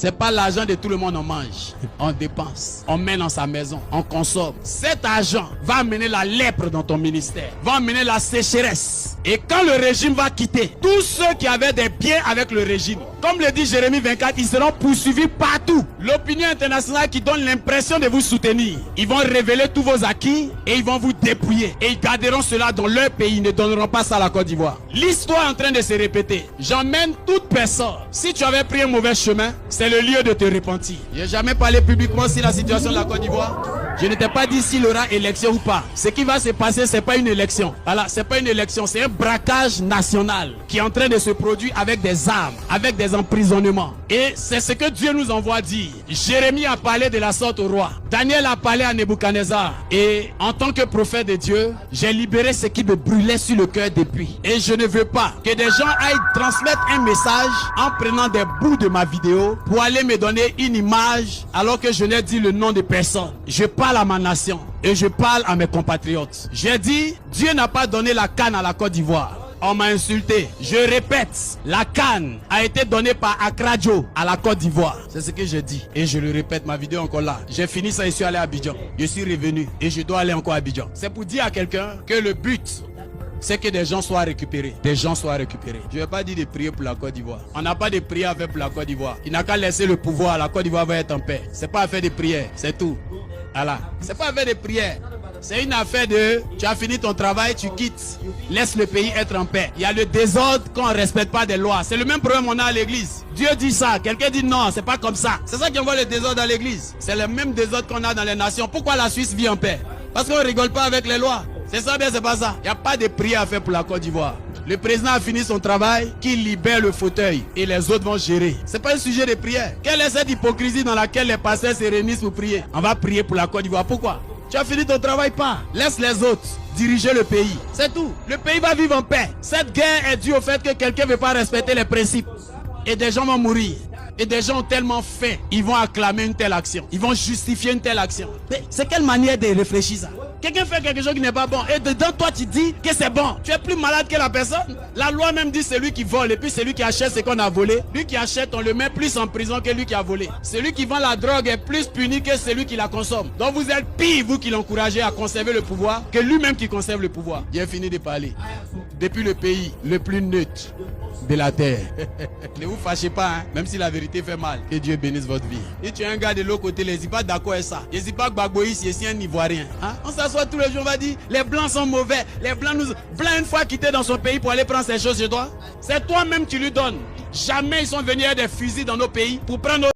C'est pas l'argent de tout le monde, on mange, on dépense, on met dans sa maison, on consomme. Cet argent va amener la lèpre dans ton ministère, va amener la sécheresse. Et quand le régime va quitter, tous ceux qui avaient des biens avec le régime, comme le dit Jérémie 24, ils seront poursuivis partout. L'opinion internationale qui donne l'impression de vous soutenir, ils vont révéler tous vos acquis et ils vont vous dépouiller. Et ils garderont cela dans leur pays, ils ne donneront pas ça à la Côte d'Ivoire. L'histoire est en train de se répéter. J'emmène toute personne. Si tu avais pris un mauvais chemin, c'est le lieu de te repentir. Je n'ai jamais parlé publiquement sur la situation de la Côte d'Ivoire. Je ne t'ai pas dit s'il y aura élection ou pas. Ce qui va se passer, ce n'est pas une élection. Voilà, ce n'est pas une élection, c'est un braquage national qui est en train de se produire avec des armes, avec des emprisonnements. Et c'est ce que Dieu nous envoie dire. Jérémie a parlé de la sorte au roi. Daniel a parlé à Nebuchadnezzar. Et en tant que prophète de Dieu, j'ai libéré ce qui me brûlait sur le cœur depuis. Et je ne veux pas que des gens aillent transmettre un message en prenant des bouts de ma vidéo pour aller me donner une image alors que je n'ai dit le nom de personne. Je parle à ma nation et je parle à mes compatriotes. J'ai dit, Dieu n'a pas donné la canne à la Côte d'Ivoire. On m'a insulté. Je répète, la canne a été donnée par Accra Joe à la Côte d'Ivoire. C'est ce que je dis. Et je le répète, ma vidéo est encore là. J'ai fini ça, je suis allé à Abidjan. Je suis revenu et je dois aller encore à Abidjan. C'est pour dire à quelqu'un que le but, c'est que des gens soient récupérés. Des gens soient récupérés. Je ne vais pas dire de prier pour la Côte d'Ivoire. On n'a pas de prière à faire pour la Côte d'Ivoire. Il n'a qu'à laisser le pouvoir. La Côte d'Ivoire va être en paix. C'est pas affaire de prière, c'est tout. Voilà. C'est pas affaire de prière. C'est une affaire de, tu as fini ton travail, tu quittes. Laisse le pays être en paix. Il y a le désordre quand on ne respecte pas des lois. C'est le même problème qu'on a à l'église. Dieu dit ça. Quelqu'un dit non, c'est pas comme ça. C'est ça qui envoie le désordre dans l'église. C'est le même désordre qu'on a dans les nations. Pourquoi la Suisse vit en paix? Parce qu'on ne rigole pas avec les lois. C'est ça bien, c'est pas ça. Il n'y a pas de prière à faire pour la Côte d'Ivoire. Le président a fini son travail, qu'il libère le fauteuil et les autres vont gérer. C'est pas un sujet de prière. Quelle est cette hypocrisie dans laquelle les pasteurs se réunissent pour prier? On va prier pour la Côte d'Ivoire. Pourquoi? Tu as fini ton travail, pas. Laisse les autres diriger le pays. C'est tout. Le pays va vivre en paix. Cette guerre est due au fait que quelqu'un ne veut pas respecter les principes. Et des gens vont mourir. Et des gens ont tellement faim, ils vont acclamer une telle action. Ils vont justifier une telle action. Mais c'est quelle manière de réfléchir ça? Quelqu'un fait quelque chose qui n'est pas bon. Et dedans, toi, tu dis que c'est bon. Tu es plus malade que la personne. La loi même dit celui qui vole. Et puis celui qui achète ce qu'on a volé. Lui qui achète, on le met plus en prison que lui qui a volé. Celui qui vend la drogue est plus puni que celui qui la consomme. Donc vous êtes pire, vous qui l'encouragez à conserver le pouvoir, que lui-même qui conserve le pouvoir. J'ai fini de parler. Depuis le pays le plus neutre de la terre. Ne vous fâchez pas, hein, même si la vérité fait mal. Que Dieu bénisse votre vie. Et tu es un gars de l'autre côté, les pas d'accord avec ça. Les pas Gbagboïs, c'est un Ivoirien. Hein? On s'assoit tous les jours, on va dire, les blancs sont mauvais. Les blancs nous... Blanc une fois quitté dans son pays pour aller prendre ses choses chez toi. C'est toi-même qui lui donnes. Jamais ils sont venus avec des fusils dans nos pays pour prendre nos...